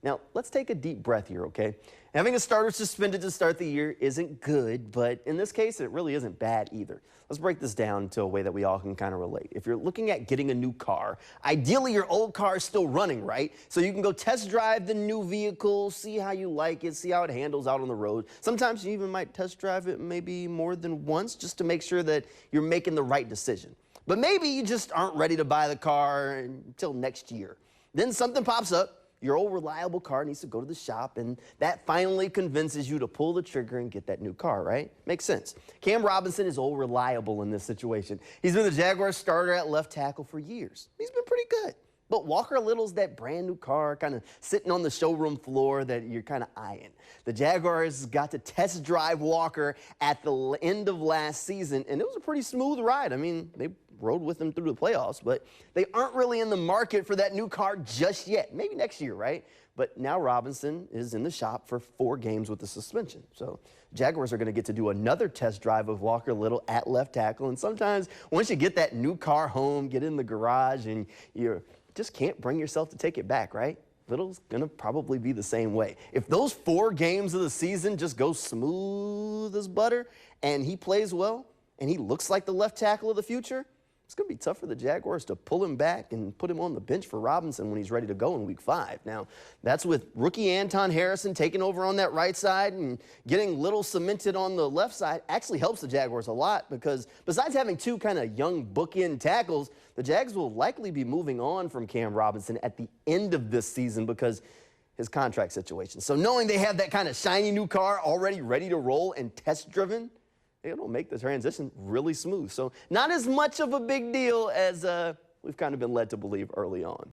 Now, let's take a deep breath here, okay? Having a starter suspended to start the year isn't good, but in this case, it really isn't bad either. Let's break this down to a way that we all can kind of relate. If you're looking at getting a new car, ideally your old car is still running, right? So you can go test drive the new vehicle, see how you like it, see how it handles out on the road. Sometimes you even might test drive it maybe more than once just to make sure that you're making the right decision. But maybe you just aren't ready to buy the car until next year. Then something pops up. Your old reliable car needs to go to the shop, and that finally convinces you to pull the trigger and get that new car, right? Makes sense. Cam Robinson is old reliable in this situation. He's been the Jaguars starter at left tackle for years. He's been pretty good. But Walker Little's that brand new car kind of sitting on the showroom floor that you're kind of eyeing. The Jaguars got to test drive Walker at the end of last season, and it was a pretty smooth ride. I mean, they rode with him through the playoffs, but they aren't really in the market for that new car just yet. Maybe next year, right? But now Robinson is in the shop for 4 games with the suspension. So Jaguars are going to get to do another test drive of Walker Little at left tackle. And sometimes once you get that new car home, get in the garage, and you just can't bring yourself to take it back, right? Little's going to probably be the same way. If those 4 games of the season just go smooth as butter and he plays well and he looks like the left tackle of the future, it's going to be tough for the Jaguars to pull him back and put him on the bench for Robinson when he's ready to go in week 5. Now, that's with rookie Anton Harrison taking over on that right side, and getting Little cemented on the left side actually helps the Jaguars a lot, because besides having 2 kind of young bookend tackles, the Jags will likely be moving on from Cam Robinson at the end of this season because his contract situation. So knowing they have that kind of shiny new car already ready to roll and test-driven, it'll make the transition really smooth. So not as much of a big deal as we've kind of been led to believe early on.